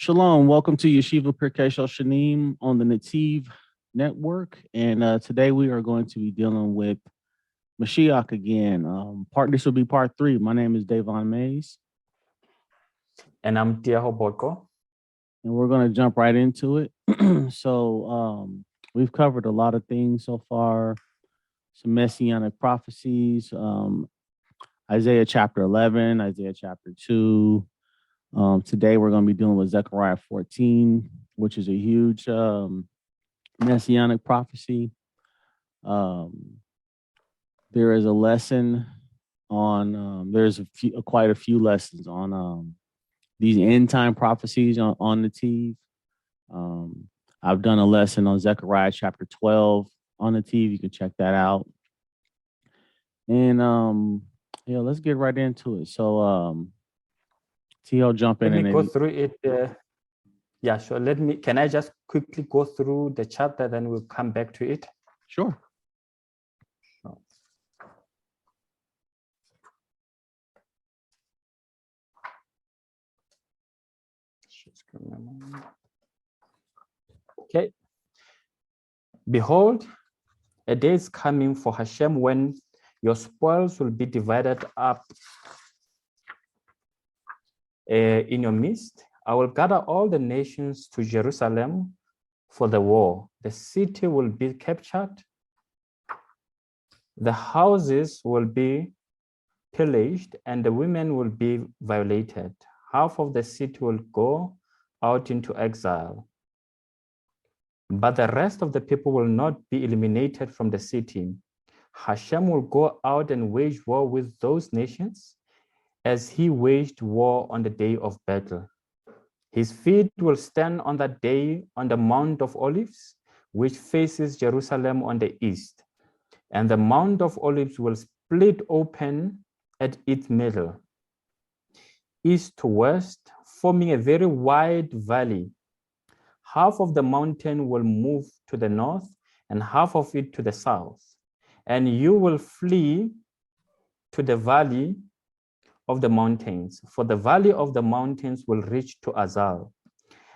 Shalom, welcome to Yeshiva Pirkei Shel Shanim on the Nativ Network. And today we are going to be dealing with Moshiach again. This will be part 3. My name is Dayvaughn Mays. And I'm Theio Boqo. And we're going to jump right into it. We've covered a lot of things so far, some messianic prophecies, Isaiah chapter 11, Isaiah chapter 2. Today we're going to be dealing with Zechariah 14, which is a huge messianic prophecy. There is a lesson on, quite a few lessons on these end time prophecies on the Nativ. I've done a lesson on Zechariah chapter 12 on the Nativ. You can check that out. And let's get right into it. So Theo, jump in. Let me go through it. Yeah, sure. Can I just quickly go through the chapter, then we'll come back to it? Sure. Okay. Behold, a day is coming for Hashem when your spoils will be divided up in your midst. I will gather all the nations to Jerusalem for the war. The city will be captured. The houses will be pillaged and the women will be violated. Half of the city will go out into exile. But the rest of the people will not be eliminated from the city. Hashem will go out and wage war with those nations as he waged war on the day of battle. His feet will stand on that day on the Mount of Olives, which faces Jerusalem on the east. And the Mount of Olives will split open at its middle, east to west, forming a very wide valley. Half of the mountain will move to the north and half of it to the south. And you will flee to the valley of the mountains, for the valley of the mountains will reach to Azal,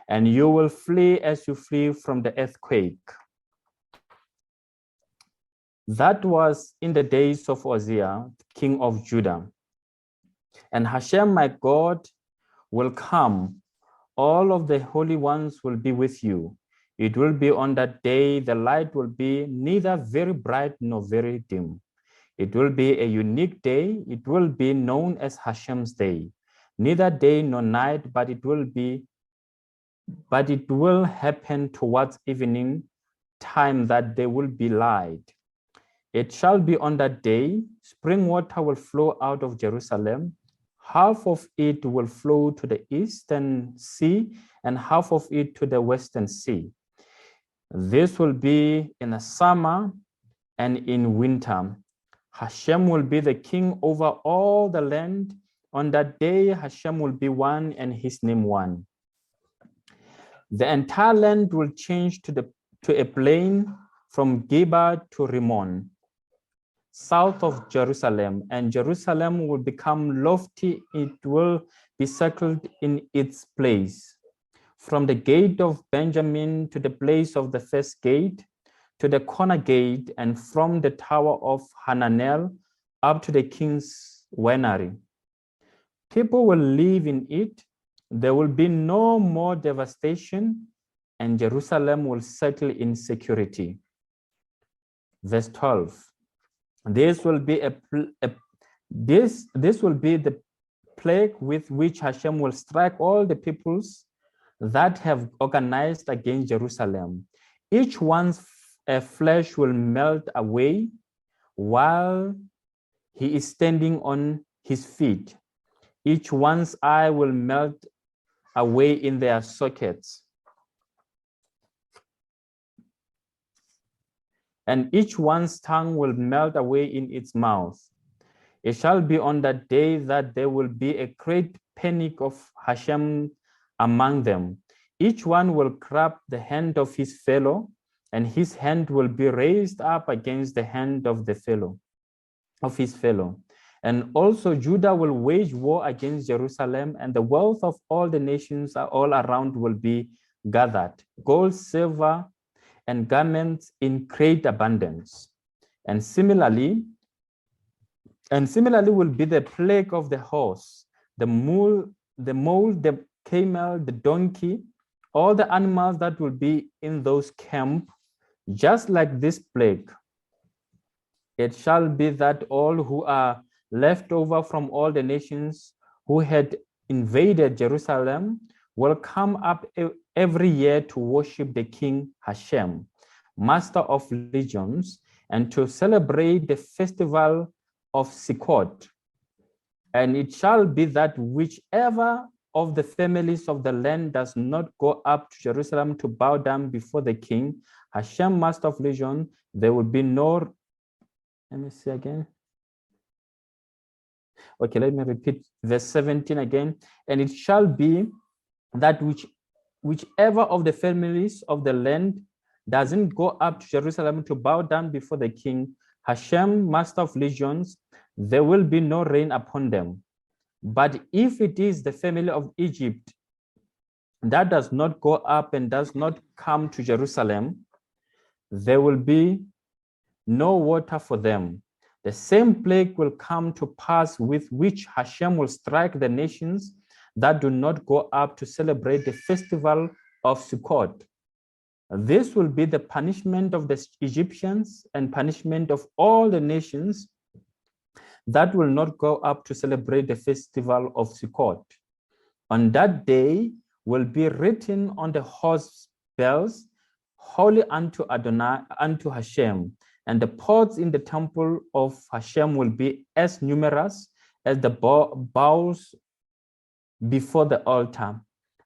and you will flee as you flee from the earthquake. That was in the days of Uzziah, king of Judah. And Hashem, my God, will come. All of the holy ones will be with you. It will be on that day, the light will be neither very bright nor very dim. It will be a unique day. It will be known as Hashem's day. Neither day nor night, but it will happen towards evening time that there will be light. It shall be on that day, spring water will flow out of Jerusalem. Half of it will flow to the eastern sea and half of it to the western sea. This will be in the summer and in winter. Hashem will be the king over all the land. On that day, Hashem will be one and his name one. The entire land will change to a plain from Geba to Rimmon, south of Jerusalem, and Jerusalem will become lofty. It will be circled in its place. From the gate of Benjamin to the place of the first gate, to the corner gate, and from the tower of Hananel up to the king's winery. People will live in it. There will be no more devastation, and Jerusalem will settle in security. Verse 12. This will be the plague with which Hashem will strike all the peoples that have organized against Jerusalem. Each one's flesh will melt away while he is standing on his feet. Each one's eye will melt away in their sockets. And each one's tongue will melt away in its mouth. It shall be on that day that there will be a great panic of Hashem among them. Each one will grab the hand of his fellow, and his hand will be raised up against the hand of his fellow. And also Judah will wage war against Jerusalem, and the wealth of all the nations all around will be gathered, gold, silver, and garments in great abundance. And similarly will be the plague of the horse, the mule, the camel, the donkey, all the animals that will be in those camp, just like this plague. It shall be that all who are left over from all the nations who had invaded Jerusalem will come up every year to worship the King Hashem, Master of Legions, and to celebrate the festival of Sukkot. And it shall be that whichever of the families of the land does not go up to Jerusalem to bow down before the King, Hashem, Master of Legion, there will be no. Let me see again. Okay, let me repeat verse 17 again. And it shall be that whichever of the families of the land doesn't go up to Jerusalem to bow down before the King, Hashem, Master of Legions, there will be no rain upon them. But if it is the family of Egypt that does not go up and does not come to Jerusalem, there will be no water for them. The same plague will come to pass with which Hashem will strike the nations that do not go up to celebrate the festival of Sukkot. This will be the punishment of the Egyptians and punishment of all the nations that will not go up to celebrate the festival of Sukkot. On that day will be written on the horse bells, holy unto Adonai, unto Hashem. And the pots in the temple of Hashem will be as numerous as the bowls before the altar.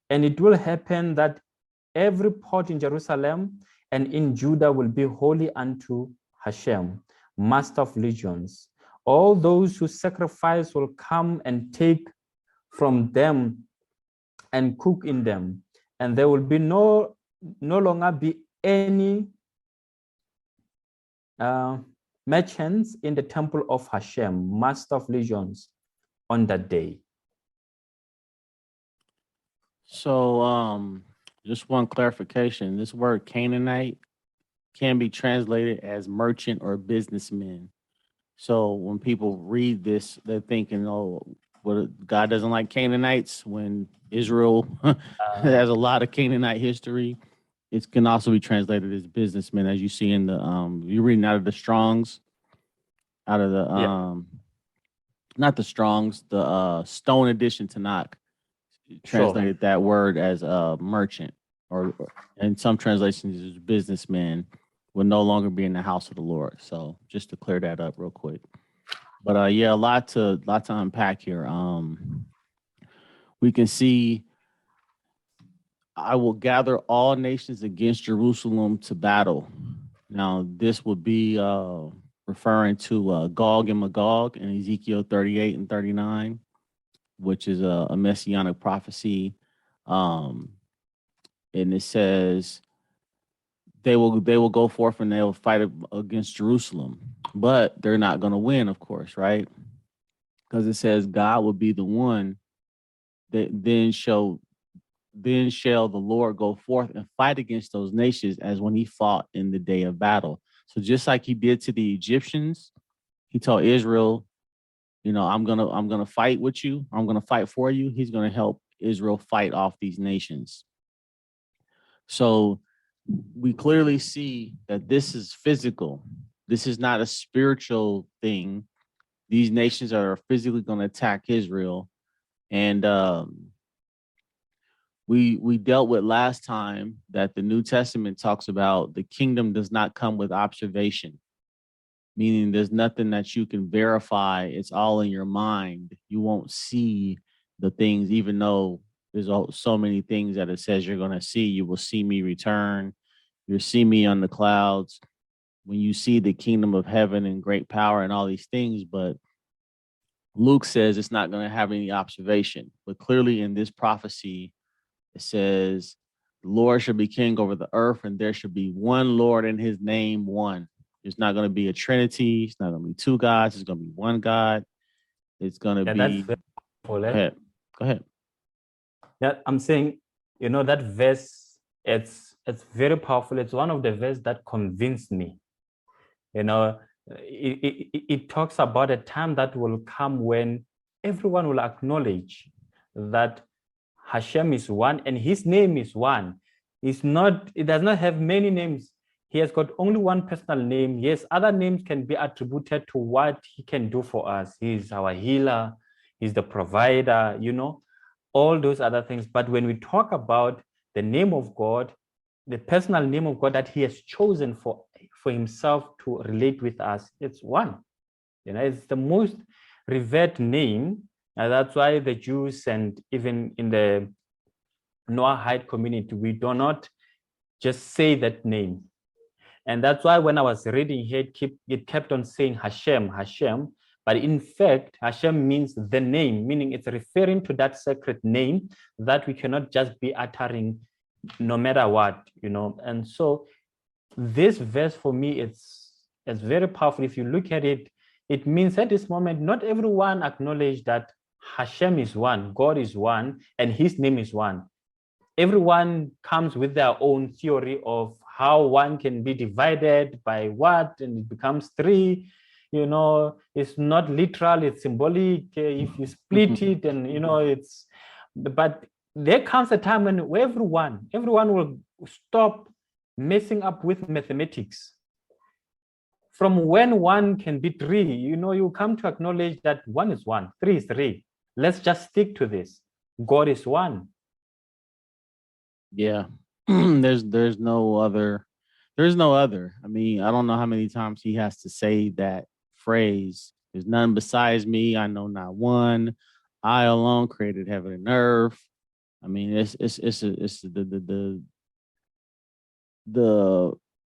And it will happen that every pot in Jerusalem and in Judah will be holy unto Hashem, Master of Legions. All those who sacrifice will come and take from them and cook in them. And there will be no longer be any merchants in the temple of Hashem, Master of Legions, on that day. So just one clarification. This word Canaanite can be translated as merchant or businessman. So when people read this, they're thinking, oh, well, God doesn't like Canaanites, when Israel has a lot of Canaanite history. It can also be translated as businessmen, as you see in the you're reading out of the Strongs, out of the not the Strongs, the Stone edition Tanakh translated that word as merchant, or in some translations as businessman, will no longer be in the house of the Lord. So just to clear that up real quick. But yeah, a lot to unpack here. We can see, I will gather all nations against Jerusalem to battle. Now, this would be referring to Gog and Magog in Ezekiel 38 and 39, which is a messianic prophecy. And it says, they will go forth and they will fight against Jerusalem, but they're not going to win, of course, right? Because it says God will be the one that then shall the Lord go forth and fight against those nations as when he fought in the day of battle. So just like he did to the Egyptians, he told Israel, you know, I'm gonna fight with you. I'm gonna fight for you. He's gonna help Israel fight off these nations. So we clearly see that this is physical. This is not a spiritual thing. These nations are physically going to attack Israel. And we dealt with last time that the New Testament talks about the kingdom does not come with observation, meaning there's nothing that you can verify. It's all in your mind. You won't see the things, even though there's so many things that it says you're going to see. You will see me return. You'll see me on the clouds. When you see the kingdom of heaven and great power and all these things, but Luke says it's not going to have any observation. But clearly in this prophecy, it says, the Lord shall be king over the earth, and there should be one Lord and his name one. There's not going to be a trinity. It's not going to be two gods. It's going to be one God. it's gonna Yeah, that's be. very powerful, Go eh? ahead. Go ahead. Yeah, I'm saying, that verse, it's very powerful. It's one of the verses that convinced me. It talks about a time that will come when everyone will acknowledge that Hashem is one and his name is one. It does not have many names. He has got only one personal name. Yes, other names can be attributed to what he can do for us. He's our healer, he's the provider, all those other things. But when we talk about the name of God, the personal name of God that he has chosen for himself to relate with us, it's one. It's the most revered name. And that's why the Jews and even in the Noahide community, we do not just say that name. And that's why when I was reading here, it kept on saying Hashem, Hashem. But in fact, Hashem means the name, meaning it's referring to that sacred name that we cannot just be uttering no matter what, And so this verse for me, it's very powerful. If you look at it, it means at this moment, not everyone acknowledge that Hashem is one, God is one, and his name is one. Everyone comes with their own theory of how one can be divided by what, and it becomes three. It's not literal, it's symbolic. If you split it, and but there comes a time when everyone will stop messing up with mathematics. From when one can be three, you come to acknowledge that one is one, three is three. Let's just stick to this. God is one. Yeah. There's no other. There's no other. I mean, I don't know how many times he has to say that phrase. There's none besides me. I know not one. I alone created heaven and earth. I mean, it's the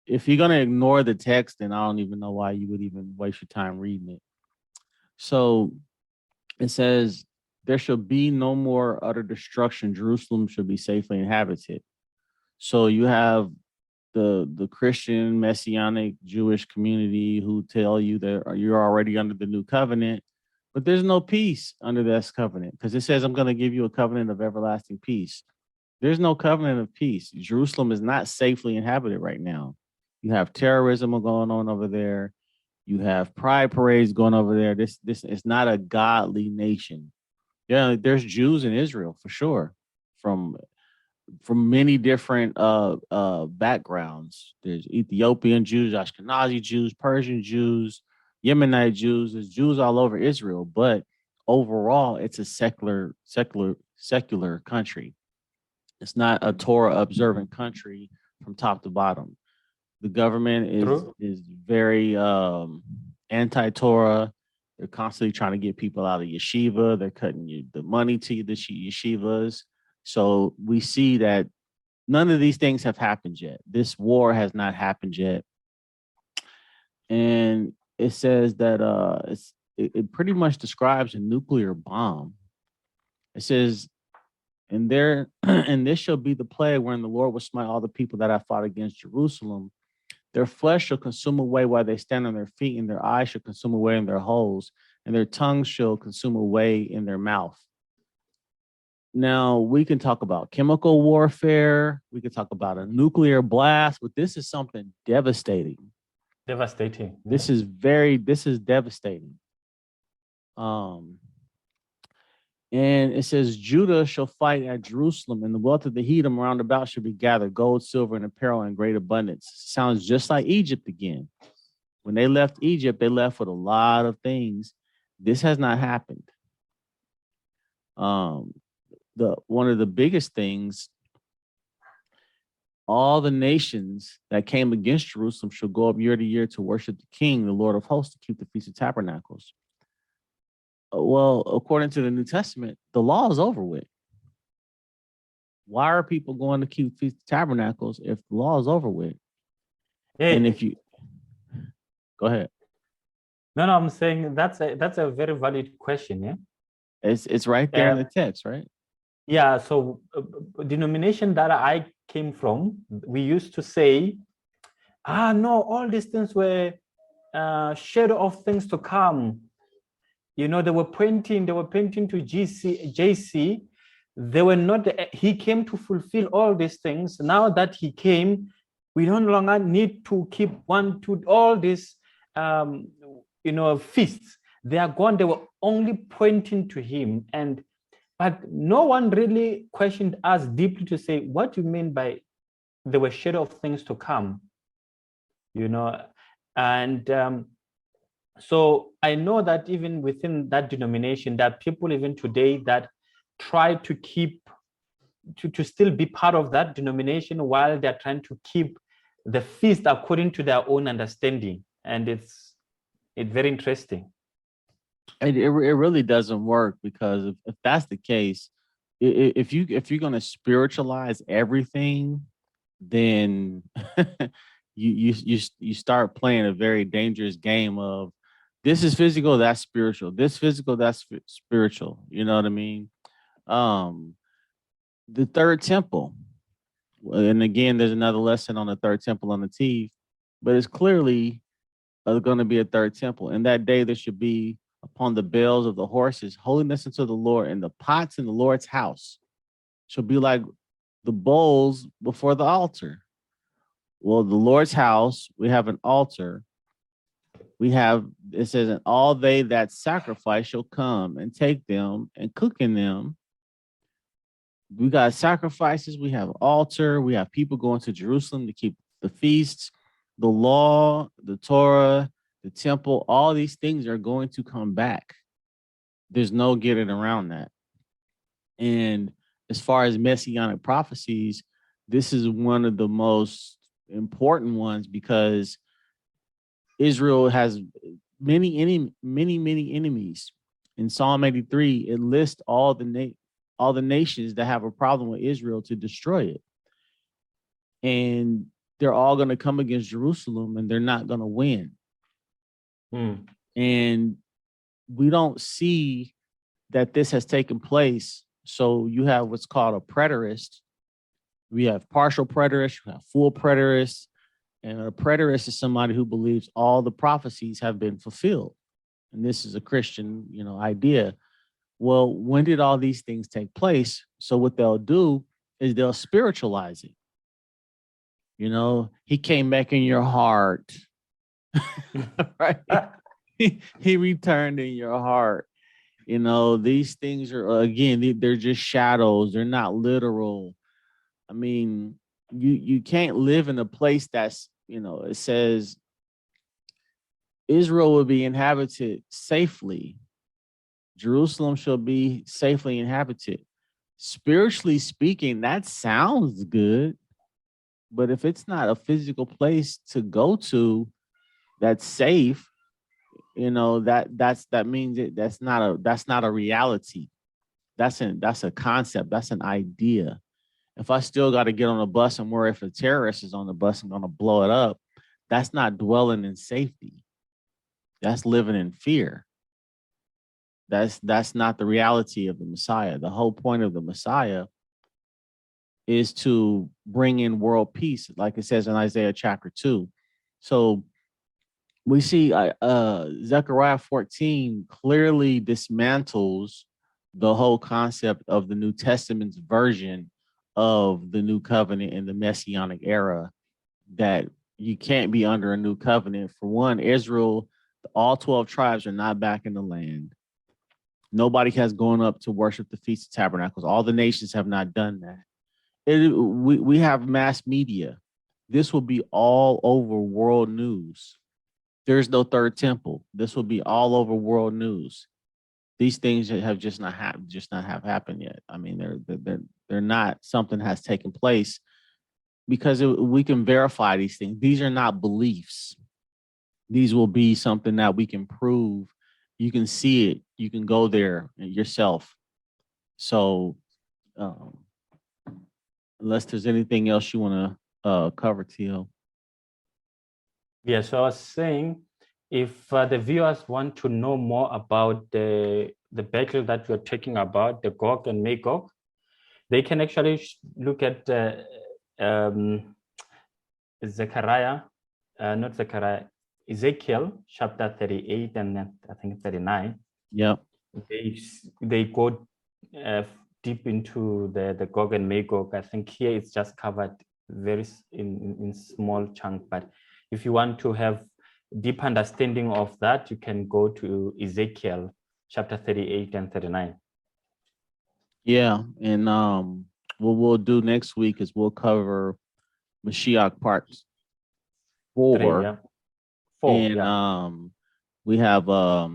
if you're gonna ignore the text, then I don't even know why you would even waste your time reading it. So it says, there shall be no more utter destruction. Jerusalem shall be safely inhabited. So you have the Christian, Messianic, Jewish community who tell you that you're already under the new covenant, but there's no peace under this covenant because it says, I'm going to give you a covenant of everlasting peace. There's no covenant of peace. Jerusalem is not safely inhabited right now. You have terrorism going on over there. You have pride parades going over there. This is not a godly nation. Yeah, there's Jews in Israel for sure, from many different backgrounds. There's Ethiopian Jews, Ashkenazi Jews, Persian Jews, Yemenite Jews. There's Jews all over Israel, but overall, it's a secular country. It's not a Torah observant country from top to bottom. The government is very anti-Torah. They're constantly trying to get people out of yeshiva. They're cutting the money to the yeshivas. So we see that none of these things have happened yet. This war has not happened yet. And it says that it pretty much describes a nuclear bomb. It says, and this shall be the plague wherein the Lord will smite all the people that have fought against Jerusalem. Their flesh shall consume away while they stand on their feet, and their eyes shall consume away in their holes, and their tongues shall consume away in their mouth. Now, we can talk about chemical warfare. We can talk about a nuclear blast, but this is something devastating. Devastating. This is devastating. And it says, Judah shall fight at Jerusalem, and the wealth of the Hedom round about shall be gathered, gold, silver, and apparel in great abundance. Sounds just like Egypt again. When they left Egypt, they left with a lot of things. This has not happened. One of the biggest things, all the nations that came against Jerusalem shall go up year to year to worship the King, the Lord of hosts, to keep the Feast of Tabernacles. Well, according to the New Testament, the law is over with. Why are people going to keep Feast of Tabernacles if the law is over with? And if you go ahead. No, I'm saying that's a very valid question. Yeah, it's right there in the text, right? Yeah. So, denomination that I came from, we used to say, no, all these things were shadow of things to come. You know, they were pointing to JC. They were not, he came to fulfill all these things. Now that he came, we no longer need to keep all these, feasts. They are gone. They were only pointing to him. But no one really questioned us deeply to say, what do you mean by there were shadow of things to come? You know, and so I know that even within that denomination, there are people even today that try to keep to still be part of that denomination while they're trying to keep the feast according to their own understanding. And it's very interesting. It really doesn't work, because if that's the case, if you're going to spiritualize everything, then you start playing a very dangerous game of, this is physical, that's spiritual. This physical, that's spiritual. You know what I mean? The third temple, and again, there's another lesson on the third temple on the teeth, but it's clearly going to be a third temple. In that day, there should be upon the bells of the horses holiness unto the Lord, and the pots in the Lord's house shall be like the bowls before the altar. Well, the Lord's house, we have an altar. We have, it says, and all they that sacrifice shall come and take them and cook in them. We got sacrifices, we have altar, we have people going to Jerusalem to keep the feasts, the law, the Torah, the temple, all these things are going to come back. There's no getting around that. And as far as messianic prophecies, this is one of the most important ones, because Israel has many enemies. In Psalm 83, it lists all the nations that have a problem with Israel to destroy it. And they're all going to come against Jerusalem, and they're not going to win. And we don't see that this has taken place. So you have what's called a preterist. We have partial preterists, we have full preterists. And a preterist is somebody who believes all the prophecies have been fulfilled. And this is a Christian, idea. Well, when did all these things take place? So what they'll do is they'll spiritualize it. He came back in your heart. Right? He returned in your heart. These things are, again, they're just shadows. They're not literal. I mean, you can't live in a place that's, it says Israel will be inhabited safely. Jerusalem shall be safely inhabited. Spiritually speaking, that sounds good. But if it's not a physical place to go to that's safe, that means that's not a reality. That's a concept. That's an idea. If I still got to get on a bus and worry if a terrorist is on the bus and going to blow it up, that's not dwelling in safety. That's living in fear. That's not the reality of the Messiah. The whole point of the Messiah is to bring in world peace, like it says in Isaiah chapter 2. So we see Zechariah 14 clearly dismantles the whole concept of the New Testament's version of the new covenant in the Messianic era, that you can't be under a new covenant. For one, Israel, all 12 tribes are not back in the land. Nobody has gone up to worship the Feast of Tabernacles. All the nations have not done that. We have mass media. This will be all over world news. There's no third temple. This will be all over world news. These things have just not have happened yet. I mean, they're not. Something has taken place, because we can verify these things. These are not beliefs. These will be something that we can prove. You can see it. You can go there yourself. So, unless there's anything else you want to cover, Theo. Yeah, so I was saying, if the viewers want to know more about the battle that we're talking about, the Gog and Magog, they can actually look at Ezekiel chapter 38 and I think 39. Yep. They go deep into the Gog and Magog. I think here it's just covered in small chunk, but if you want to have deep understanding of that, you can go to Ezekiel chapter 38 and 39. Yeah, and what we'll do next week is we'll cover Moshiach part 4, 3, yeah. 4, and yeah. we have a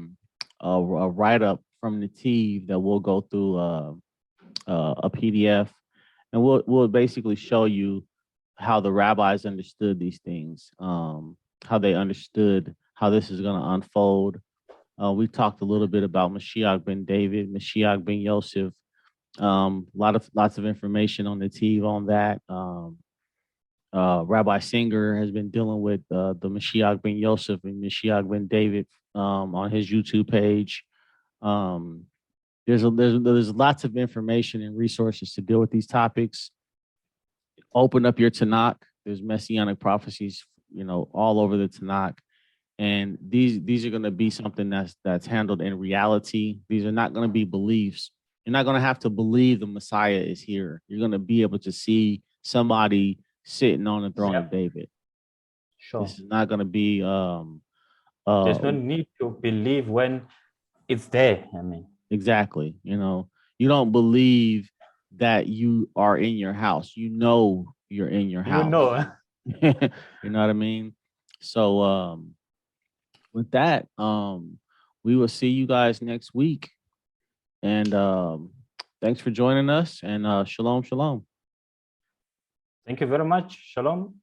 write up from Nativ that we'll go through a PDF, and we'll basically show you how the rabbis understood these things, how they understood how this is going to unfold. We talked a little bit about Moshiach ben David, Moshiach ben Yosef. Lots of information on the TV on that. Rabbi Singer has been dealing with the Moshiach ben Yosef and Moshiach ben David on his YouTube page. There's lots of information and resources to deal with these topics. Open up your Tanakh. There's messianic prophecies, all over the Tanakh, and these are going to be something that's handled in reality. These are not going to be beliefs. You're not going to have to believe the Messiah is here. You're going to be able to see somebody sitting on the throne of David. Sure. This is not going to be. There's no need to believe when it's there. I mean, exactly. You don't believe that you are in your house. You're in your house. You know what I mean? So with that, we will see you guys next week. And thanks for joining us. And shalom, shalom. Thank you very much. Shalom.